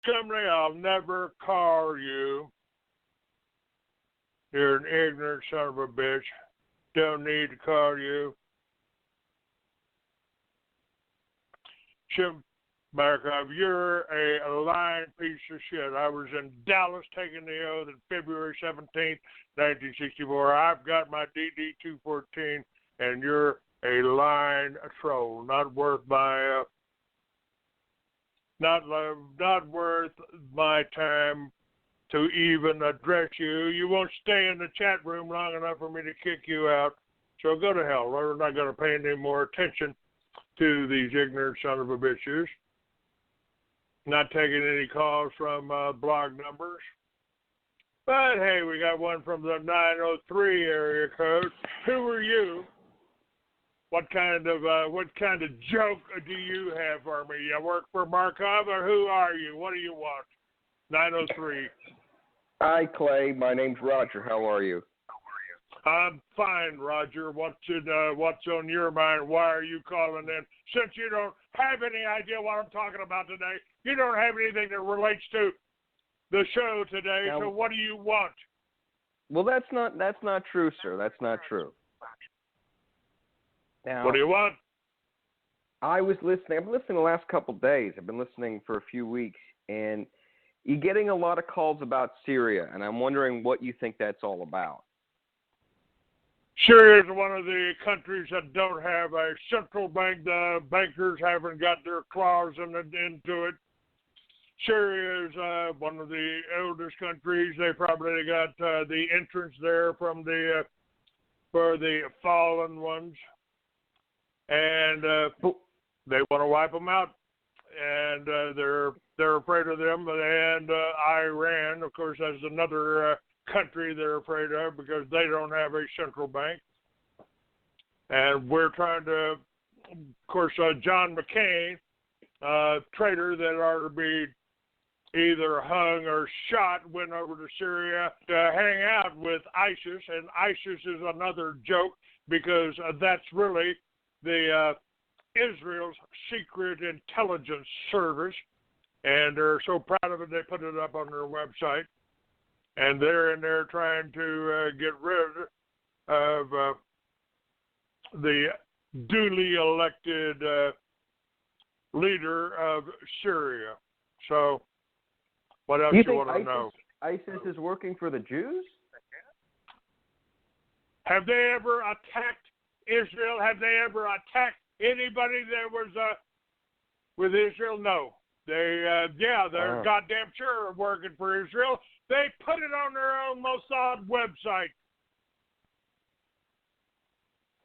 company, I'll never call you. You're an ignorant son of a bitch. Don't need to call you. Jim Markov, you're a lying piece of shit. I was in Dallas taking the oath on February 17th, 1964. I've got my DD-214, and you're a lying troll. Not worth my not worth my time to even address you. You won't stay in the chat room long enough for me to kick you out. So go to hell. We're not going to pay any more attention to these ignorant son of a bitches. Not taking any calls from blog numbers. But hey, we got one from the 903 area code. Who are you? What kind of joke do you have for me? You work for Markov, or who are you? What do you want? 903. Hi, Clay. My name's Roger. How are you? I'm fine, Roger. What's on your mind? Why are you calling in? Since you don't have any idea what I'm talking about today, you don't have anything that relates to the show today. Now, so what do you want? Well, that's not true, sir. That's not true. Now, What do you want? I was listening. I've been listening the last couple of days. I've been listening for a few weeks, and you're getting a lot of calls about Syria, and I'm wondering what you think that's all about. Syria is one of the countries that don't have a central bank. The bankers haven't got their claws into it. Syria is one of the oldest countries. They probably got the entrance there from for the fallen ones, and they want to wipe them out. And they're afraid of them. And Iran, of course, that's another country they're afraid of because they don't have a central bank. And we're trying to, of course, John McCain, traitor that ought to be either hung or shot, went over to Syria to hang out with ISIS. And ISIS is another joke because that's really the Israel's secret intelligence service. And they're so proud of it, they put it up on their website. And they're in there trying to get rid of the duly elected leader of Syria. So, what else you want to know? ISIS is working for the Jews? Have they ever attacked Israel? Have they ever attacked anybody that was with Israel? No. They're goddamn sure working for Israel. They put it on their own Mossad website.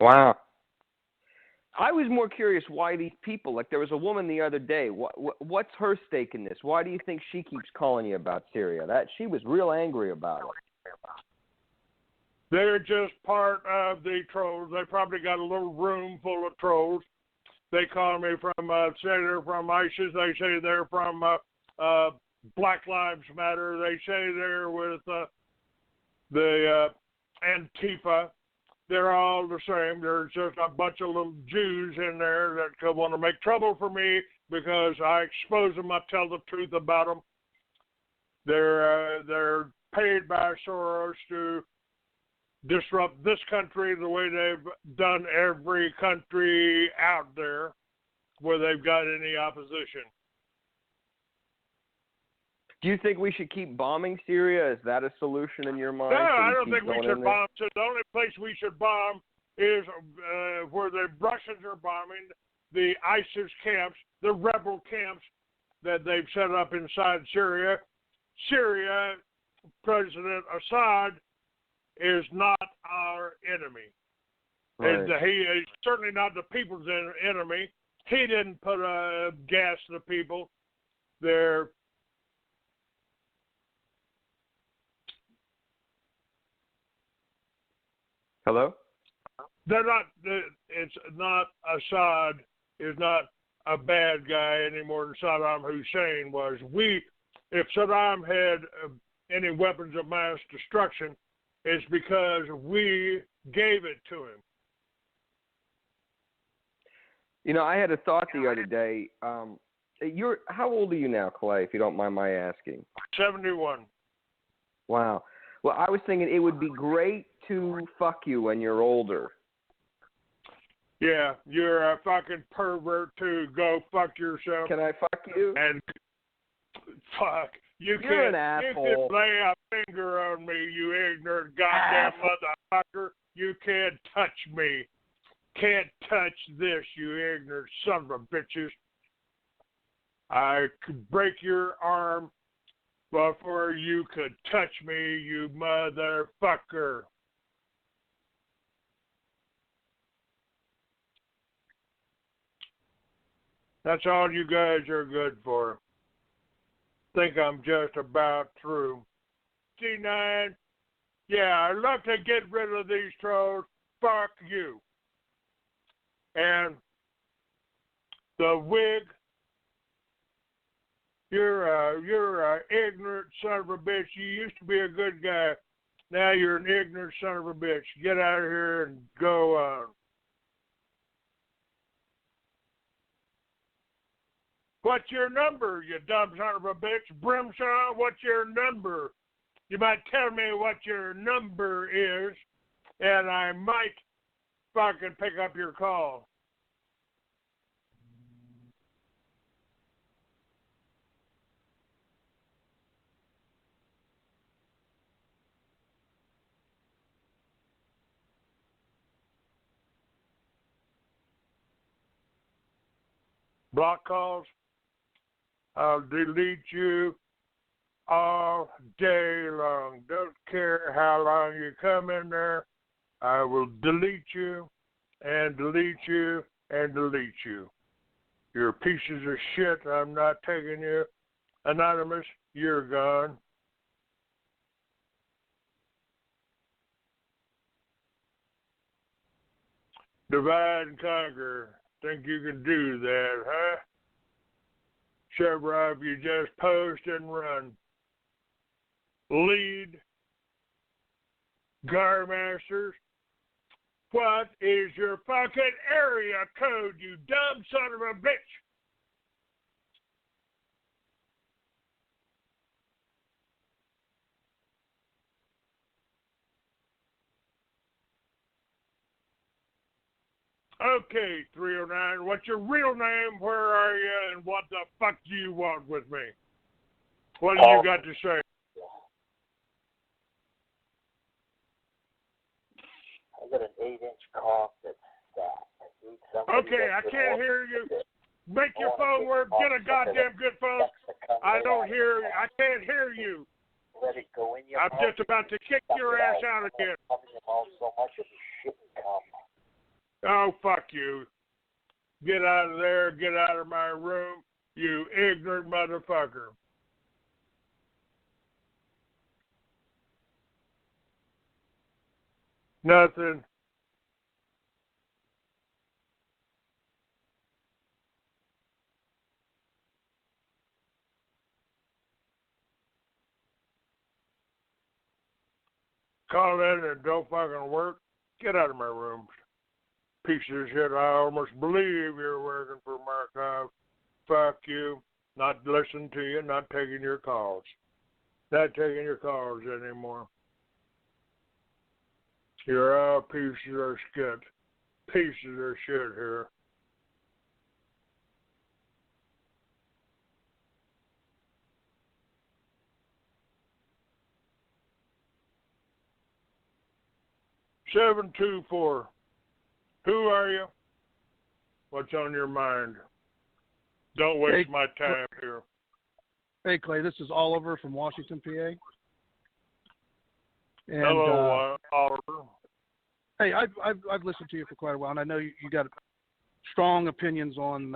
Wow. I was more curious why these people, like there was a woman the other day, what's her stake in this? Why do you think she keeps calling you about Syria? She was real angry about it. They're just part of the trolls. They probably got a little room full of trolls. They call me from, say they're from ISIS. They say they're from Black Lives Matter. They say they're with the Antifa. They're all the same. There's just a bunch of little Jews in there that want to make trouble for me because I expose them. I tell the truth about them. They're paid by Soros to disrupt this country the way they've done every country out there where they've got any opposition. Do you think we should keep bombing Syria? Is that a solution in your mind? No, I don't think we should bomb. So the only place we should bomb is where the Russians are bombing the ISIS camps, the rebel camps that they've set up inside Syria. Syria, President Assad, is not our enemy. Right. And he is certainly not the people's enemy. He didn't put gas to the people. They're Hello? They're not. It's not Assad is not a bad guy any more than Saddam Hussein was. If Saddam had any weapons of mass destruction, it's because we gave it to him. You know, I had a thought the other day. how old are you now, Clay, if you don't mind my asking? 71. Wow. Well, I was thinking it would be great to fuck you when you're older. Yeah, you're a fucking pervert too. Go fuck yourself. Can I fuck you? And fuck. You're an asshole. You can lay a finger on me, you ignorant goddamn motherfucker. You can't touch me. Can't touch this, you ignorant son of a bitches. I could break your arm before you could touch me, you motherfucker. That's all you guys are good for. Think I'm just about through. C9, yeah, I'd love to get rid of these trolls. Fuck you. And the wig, you're a ignorant son of a bitch. You used to be a good guy. Now you're an ignorant son of a bitch. Get out of here and go on. What's your number, you dumb son of a bitch? Brimsaw, what's your number? You might tell me what your number is, and I might fucking pick up your call. Block calls. I'll delete you all day long. Don't care how long you come in there. I will delete you and delete you and delete you. You're pieces of shit. I'm not taking you. Anonymous, you're gone. Divide and conquer. Think you can do that, huh? Chevrolet, you just post and run. Lead. Garmasters. What is your fucking area code, you dumb son of a bitch? Okay, 309, what's your real name, where are you, and what the fuck do you want with me? What do you got to say? I got an 8-inch cough that's sad. Okay, I can't hear you. Make your phone work. Get a goddamn good phone. I can't hear you. Let it go in your I'm just about to kick your ass out again. So much of the shit come. Oh, fuck you. Get out of there. Get out of my room, you ignorant motherfucker. Nothing. Call in and don't fucking work. Get out of my room. Piece of shit. I almost believe you're working for Markov. Fuck you. Not listening to you. Not taking your calls. Not taking your calls anymore. You're all pieces of shit. Pieces of shit here. Seven 2-4. Who are you? What's on your mind? Don't waste my time here. Hey, Clay, this is Oliver from Washington, PA. And, hello, Oliver. Hey, I've listened to you for quite a while, and I know you got strong opinions on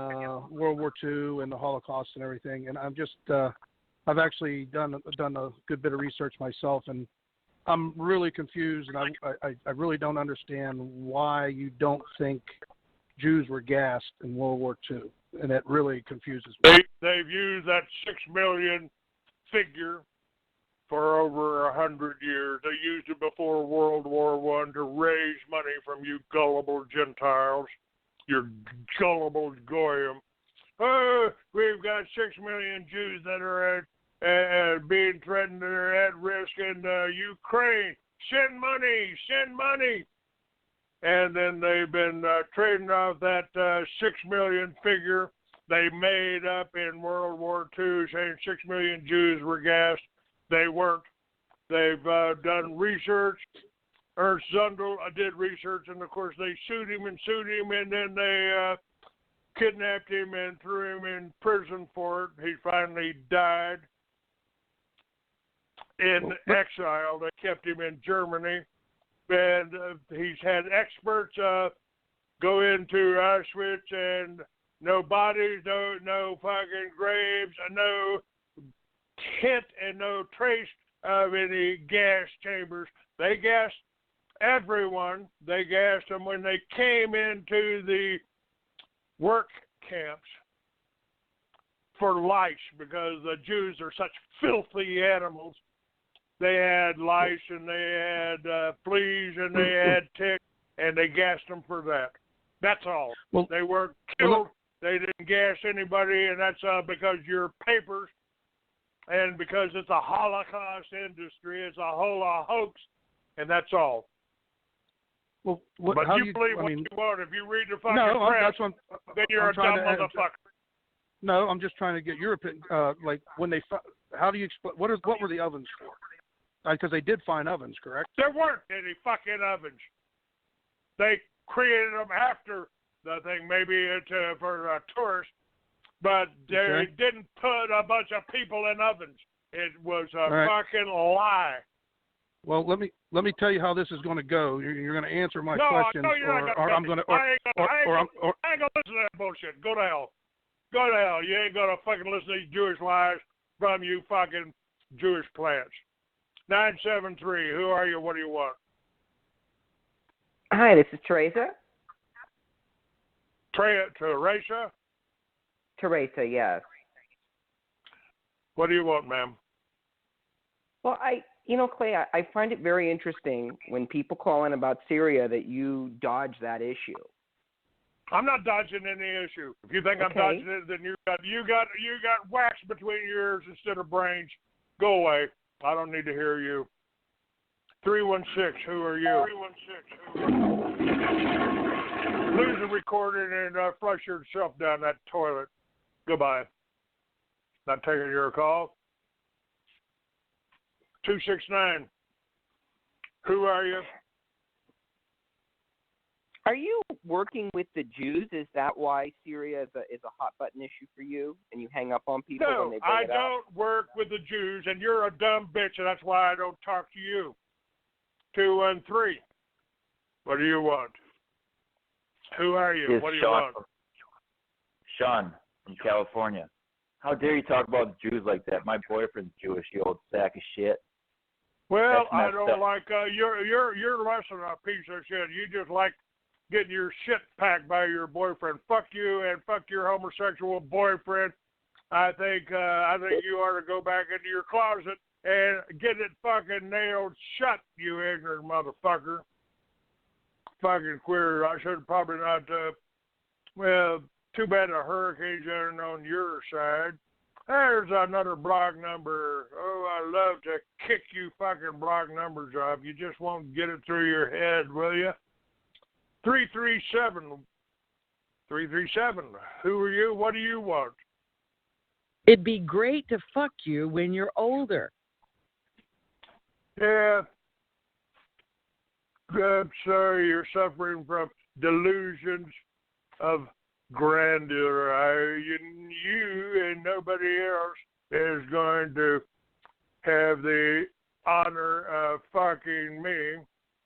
World War II and the Holocaust and everything. And I've actually done a good bit of research myself, and I'm really confused, and I really don't understand why you don't think Jews were gassed in World War II, and it really confuses me. They've used that 6 million figure for over 100 years. They used it before World War I to raise money from you gullible Gentiles, your gullible Goyim. oh, we've got 6 million Jews that are being threatened, they're at risk in Ukraine. Send money, send money. And then they've been trading off that 6 million figure they made up in World War II, saying 6 million Jews were gassed. They weren't. They've done research. Ernst Zundel did research, and of course they sued him, and then they kidnapped him and threw him in prison for it. He finally died in exile. They kept him in Germany, and he's had experts go into Auschwitz, and no bodies, no fucking graves, no hint and no trace of any gas chambers. They gassed everyone. They gassed them when they came into the work camps for lice, because the Jews are such filthy animals. They had lice, and they had fleas, and they had ticks, and they gassed them for that. That's all. Well, they weren't killed. They didn't gas anybody, and that's because your papers, and because it's a Holocaust industry, it's a whole hoax, and that's all. Well, but you believe what you want. If you read the fucking press, then you're a dumb motherfucker. No, I'm just trying to get your opinion. Like when they, how do you explain? What were the ovens for? Because they did find ovens, correct? There weren't any fucking ovens. They created them after the thing, maybe it's for tourists, but they didn't put a bunch of people in ovens. It was a fucking lie. Well, let me tell you how this is going to go. You're going to answer my question, or I'm going to, I ain't gonna listen to that bullshit. Go to hell. Go to hell. You ain't gonna fucking listen to these Jewish lies from you fucking Jewish plants. 973. Who are you? What do you want? Hi, this is Teresa. Teresa? Teresa, yes. What do you want, ma'am? Well, Clay, I find it very interesting when people call in about Syria that you dodge that issue. I'm not dodging any issue. If you think I'm dodging it, then you got wax between your ears instead of brains. Go away. I don't need to hear you. 316. Who are you? 316. Lose the recording and flush yourself down that toilet. Goodbye. Not taking your call. 269. Who are you? Are you working with the Jews? Is that why Syria is a hot button issue for you, and you hang up on people when they bring it up? No, I don't work with the Jews, and you're a dumb bitch, and that's why I don't talk to you. 213. What do you want? Who are you? It's what do you Sean want? Sean from California. How dare you talk about Jews like that? My boyfriend's Jewish, you old sack of shit. Well, I don't like you're less than a piece of shit. You just like getting your shit packed by your boyfriend. Fuck you and fuck your homosexual boyfriend. I think you ought to go back into your closet and get it fucking nailed shut, you ignorant motherfucker. Fucking queer. I should probably not. Well, too bad the hurricanes aren't on your side. There's another block number. Oh, I love to kick you fucking block numbers off. You just won't get it through your head, will you? 337. 337. Who are you? What do you want? It'd be great to fuck you when you're older. Yeah. I'm sorry you're suffering from delusions of grandeur. You and nobody else is going to have the honor of fucking me.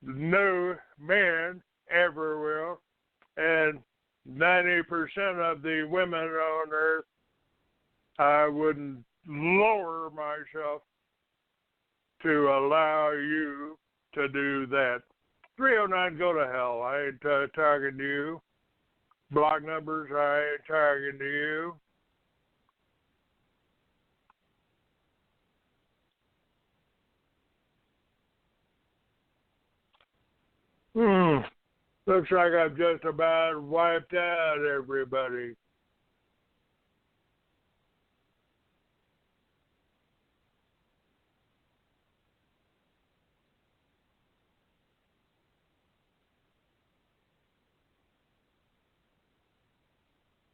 No man ever will. And 90% of the women on earth, I wouldn't lower myself to allow you to do that. 309, go to hell. I ain't talking to you. Block numbers, I ain't talking to you. Looks like I've just about wiped out everybody.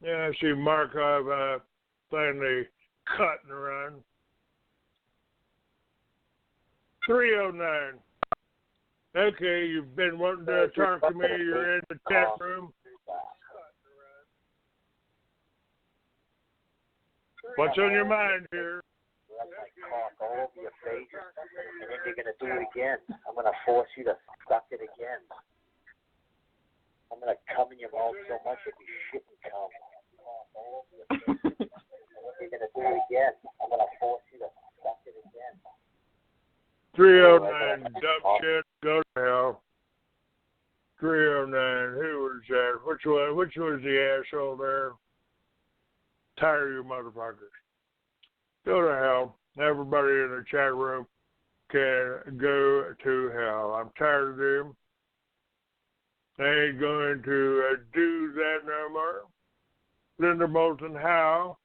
Yeah, I see Markov playing the cut and run. 309. Okay, you've been wanting to talk to me. You're in the chat room. What's on your mind here? Let my cock all over your face, and then you're going to do it again. I'm going to force you to suck it again. I'm going to come in your mouth so much you'll be shitting cum. You're going to do it again. I'm going to force you to suck it again. 309, dumb shit, go to hell. 309, who was that? Which was the asshole there? Tired of you motherfuckers. Go to hell. Everybody in the chat room can go to hell. I'm tired of them. I ain't going to do that no more. Linda Moulton Howe.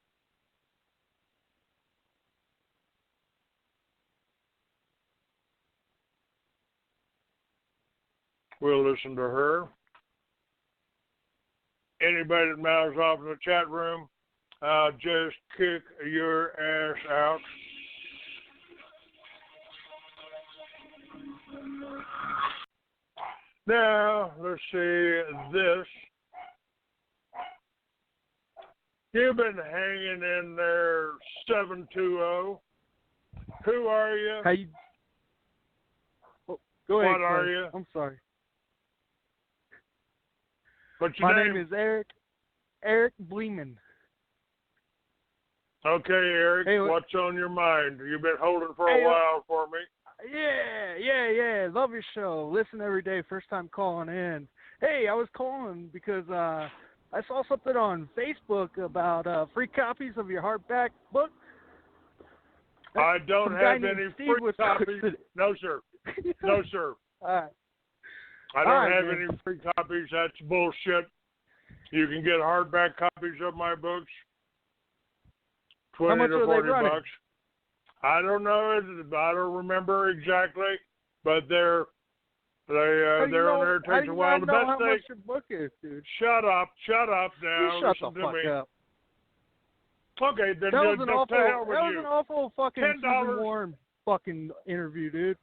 We'll listen to her. Anybody that mouths off in the chat room, I'll just kick your ass out. Now, let's see this. You've been hanging in there, 720. Who are you? How you? Oh, go ahead. What are you? I'm sorry. What's your My name is Eric Bleeman. Okay, Eric, Hey, what's on your mind? You've been holding for a while for me. Yeah. Love your show. Listen every day. First time calling in. Hey, I was calling because I saw something on Facebook about free copies of your hardback book. I don't have any free copies. No, sir. No, sir. All right. I don't have any free copies. That's bullshit. You can get hardback copies of my books. 20 to 40 bucks. I don't know. I don't remember exactly, but they're on there. It takes a while. The best how thing. Much your book is, dude. Shut up now. You shut Listen the to fuck me. up. Okay, then That was an you. awful fucking $10. Susan Warren fucking interview, dude.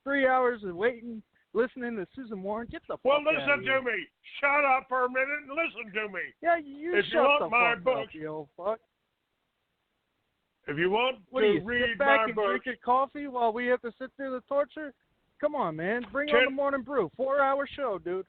3 hours of waiting, listening to Susan Warren. Get the fuck out of listen here. to me. Shut up for a minute and listen to me. Yeah, you if shut you want the my fuck books, up, you old fuck. If you want What to do you read sit back my and books, drink your coffee while we have to sit through the torture? Come on, man. Bring on the morning brew. 4-hour show, dude.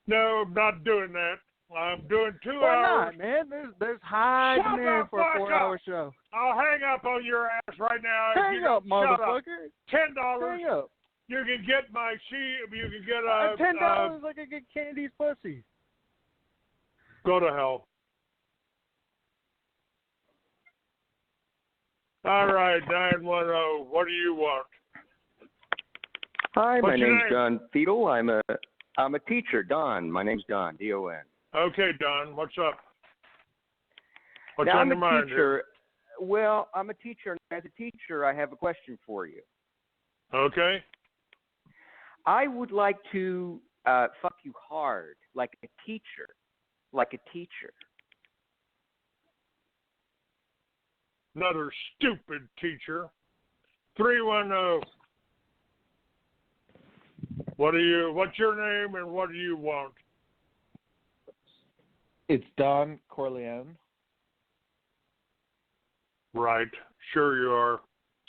No, I'm not doing that. I'm doing 2 Why hours. not, man? There's high demand for a 4-hour show. I'll hang up on your ass right now. Hang up, motherfucker. $10. Hang up. You can get my sheet. You can get $10 I can get Candy's pussy. Go to hell. All right, 910. What do you want? Hi, What's my your name's name? John Fiedel. I'm a teacher, Don. My name's Don, D-O-N. Okay, Don. What's up? What's now, on your I'm a mind? teacher. Well, I'm a teacher, and as a teacher, I have a question for you. Okay. I would like to fuck you hard, like a teacher. Another stupid teacher. 310. What's your name and what do you want? It's Don Corleone. Right. Sure you are.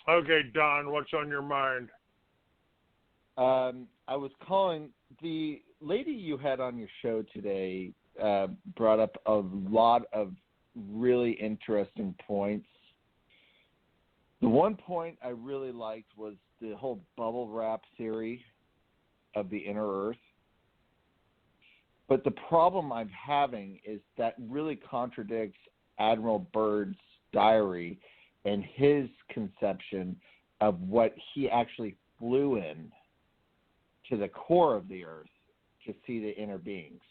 Okay, Don, what's on your mind? I was calling. The lady you had on your show today brought up a lot of really interesting points. The one point I really liked was the whole bubble wrap theory of the inner earth. But the problem I'm having is that really contradicts Admiral Byrd's diary and his conception of what he actually flew in to the core of the earth to see the inner beings.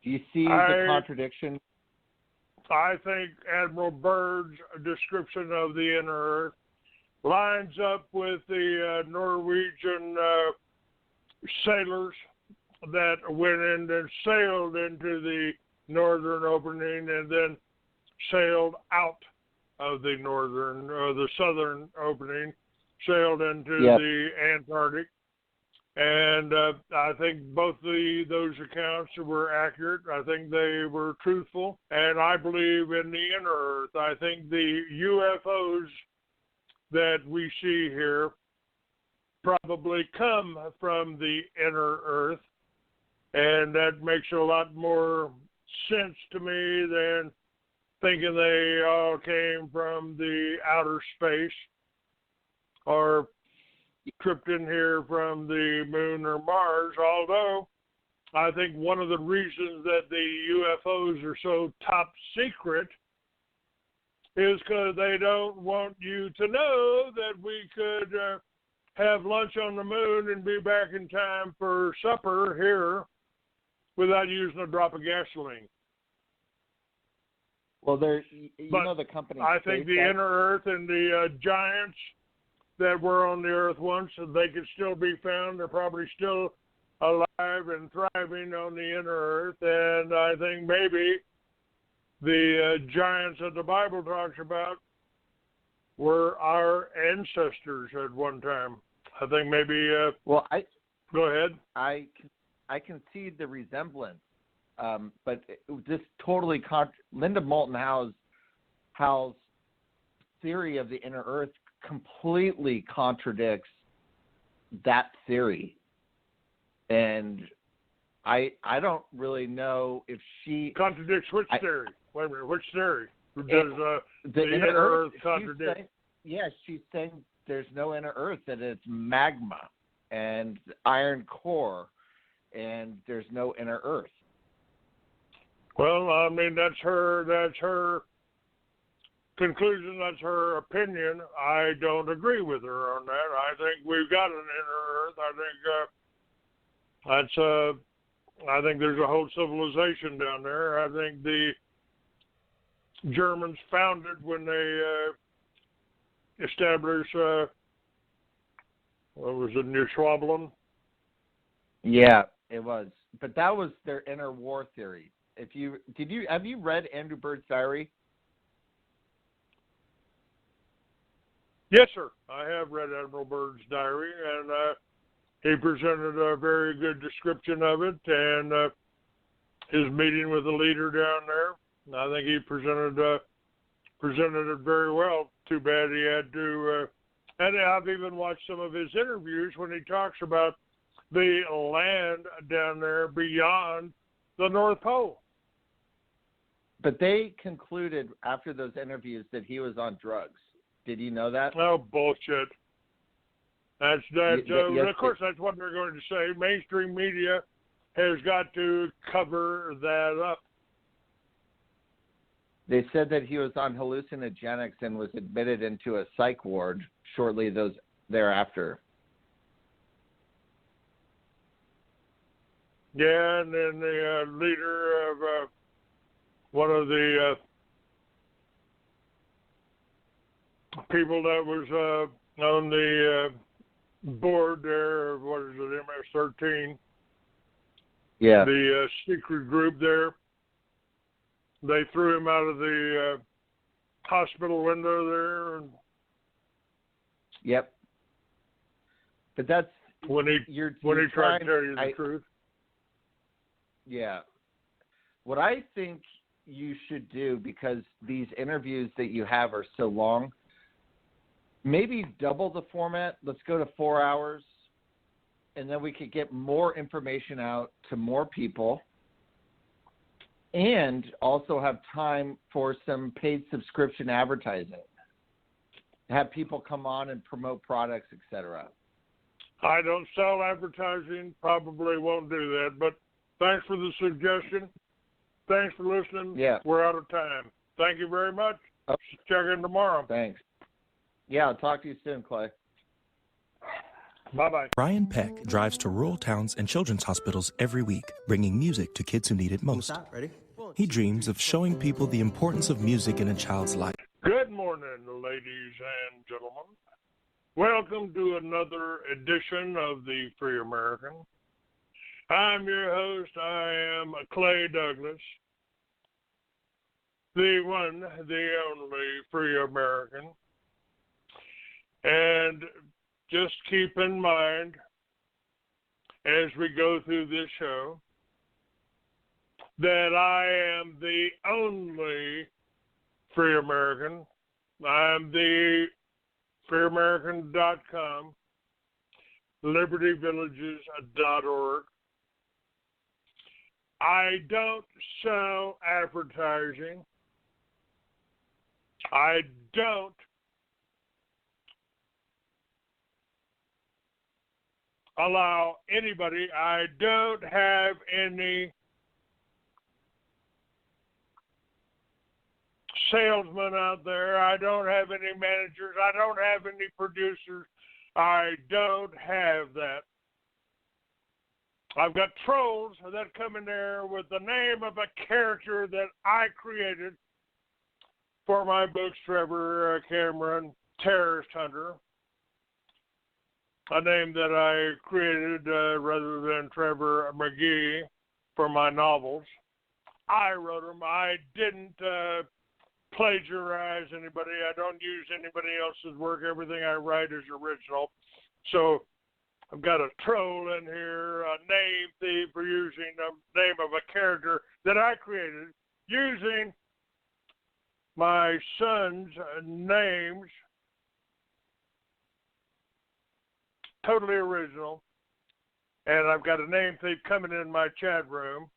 Do you see the contradiction? I think Admiral Byrd's description of the inner earth lines up with the Norwegian sailors that went in and sailed into the northern opening and then sailed out of the southern opening, sailed into the Antarctic. And I think both those accounts were accurate. I think they were truthful. And I believe in the inner earth. I think the UFOs that we see here probably come from the inner earth. And that makes a lot more sense to me than thinking they all came from the outer space or tripped in here from the moon or Mars, although I think one of the reasons that the UFOs are so top secret is because they don't want you to know that we could have lunch on the moon and be back in time for supper here without using a drop of gasoline. Well, know the company. I think the inner earth and the giants that were on the earth once, they could still be found. They're probably still alive and thriving on the inner earth. And I think maybe the giants that the Bible talks about were our ancestors at one time. I think maybe. Go ahead. I can see the resemblance, but this totally Linda Moulton Howe's theory of the inner earth completely contradicts that theory, and I don't really know if she contradicts which theory. Wait a minute, which theory does the inner earth contradict? She's saying there's no inner earth, that it's magma and iron core, and there's no inner earth. Well, I mean, that's her conclusion, that's her opinion. I don't agree with her on that. I think we've got an inner earth. I think there's a whole civilization down there. I think the Germans founded when they established what was it, New Schwablin? Yeah, it was. But that was their inner war theory. Have you read Andrew Bird's diary? Yes, sir. I have read Admiral Bird's diary, and he presented a very good description of it, and his meeting with the leader down there. I think he presented it very well. Too bad he had to. And I've even watched some of his interviews when he talks about the land down there beyond the North Pole. But they concluded after those interviews that he was on drugs. Did you know that? Oh, bullshit. Of course, that's what they're going to say. Mainstream media has got to cover that up. They said that he was on hallucinogenics and was admitted into a psych ward shortly thereafter. Yeah, and then the leader of one of the people that was on the board there, what is it, MS-13? Yeah. The secret group there. They threw him out of the hospital window there. And yep. But that's when he tried to tell you the truth. Yeah. What I think you should do, because these interviews that you have are so long, maybe double the format. Let's go to 4 hours, and then we could get more information out to more people, and also have time for some paid subscription advertising. Have people come on and promote products, etc. I don't sell advertising, probably won't do that, but thanks for the suggestion. Thanks for listening. Yeah. We're out of time. Thank you very much. Oh. Check in tomorrow. Thanks. Yeah, I'll talk to you soon, Clay. Bye-bye. Brian Peck drives to rural towns and children's hospitals every week, bringing music to kids who need it most. Ready? He dreams of showing people the importance of music in a child's life. Good morning, ladies and gentlemen. Welcome to another edition of the Free American. I'm your host. I am Clay Douglas, the one, the only free American. And just keep in mind, as we go through this show, that I am the only free American. I'm the freeamerican.com, libertyvillages.org. I don't sell advertising. I don't allow anybody, I don't have any salesmen out there. I don't have any managers. I don't have any producers. I don't have that. I've got trolls that come in there with the name of a character that I created for my books, Trevor Cameron, Terrorist Hunter, a name that I created rather than Trevor McGee for my novels. I wrote them. I didn't plagiarize anybody. I don't use anybody else's work. Everything I write is original. So I've got a troll in here, a name thief for using the name of a character that I created using my son's names, totally original. And I've got a name thief coming in my chat room,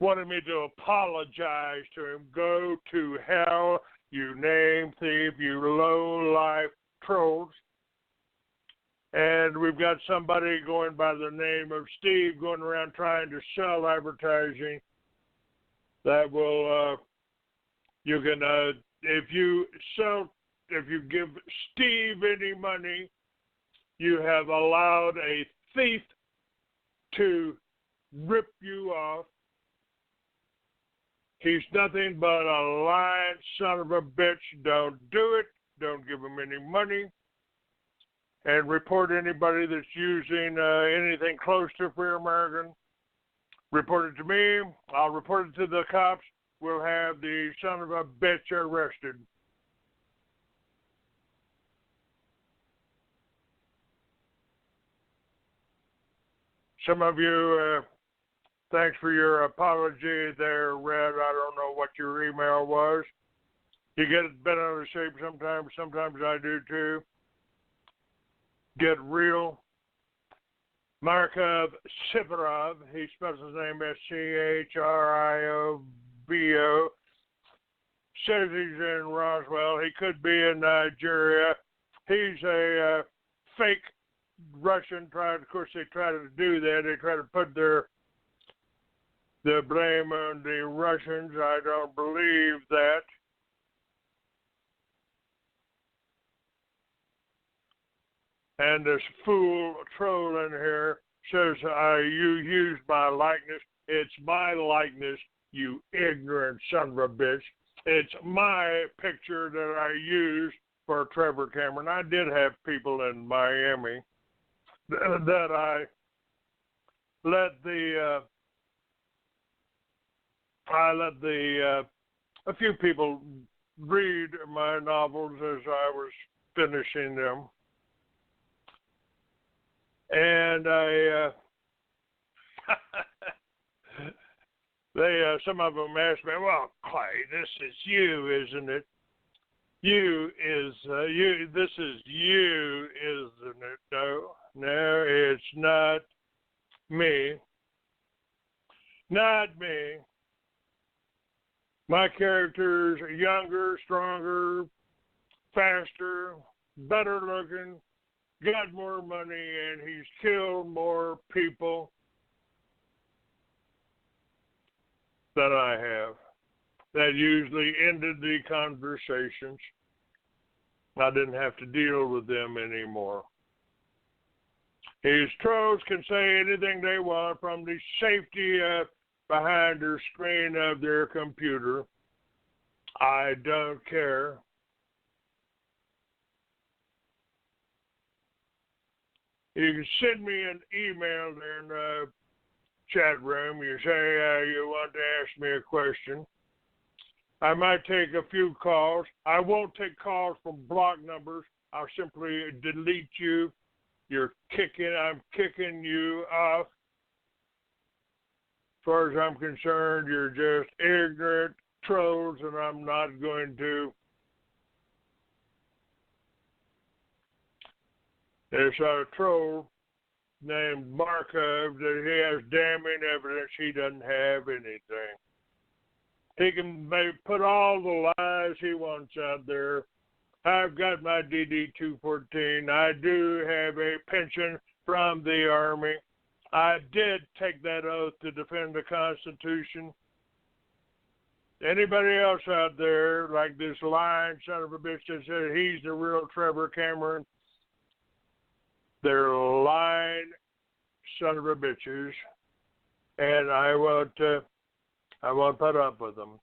wanted me to apologize to him. Go to hell, you name thief, you low-life trolls. And we've got somebody going by the name of Steve going around trying to sell advertising that will, you can, if you give Steve any money, you have allowed a thief to rip you off. He's nothing but a lying son of a bitch. Don't do it. Don't give him any money. And report anybody that's using anything close to Free American. Report it to me. I'll report it to the cops. We'll have the son of a bitch arrested. Some of you, thanks for your apology there, Red. I don't know what your email was. You get bent out of shape sometimes. Sometimes I do too. Get real. Markov Sivarov, he spells his name Schribo, says he's in Roswell. He could be in Nigeria. He's a fake Russian. Of course, they try to do that. They try to put the blame on the Russians. I don't believe that. And this fool troll in here says, you used my likeness. It's my likeness, you ignorant son of a bitch. It's my picture that I used for Trevor Cameron. I did have people in Miami that I let a few people read my novels as I was finishing them. And some of them asked me, well, Clay, this is you, isn't it? This is you, isn't it? No, it's not me. Not me. My character's younger, stronger, faster, better looking, got more money, and he's killed more people than I have. That usually ended the conversations. I didn't have to deal with them anymore. These trolls can say anything they want from the safety behind the screen of their computer. I don't care. You can send me an email there in the chat room. You say you want to ask me a question. I might take a few calls. I won't take calls from block numbers. I'll simply delete you. I'm kicking you off. As far as I'm concerned, you're just ignorant trolls, and I'm not going to. There's a troll named Markov that he has damning evidence he doesn't have anything. He can put all the lies he wants out there. I've got my DD-214. I do have a pension from the Army. I did take that oath to defend the Constitution. Anybody else out there, like this lying son of a bitch that said he's the real Trevor Cameron, they're lying son of a bitches, and I won't put up with them.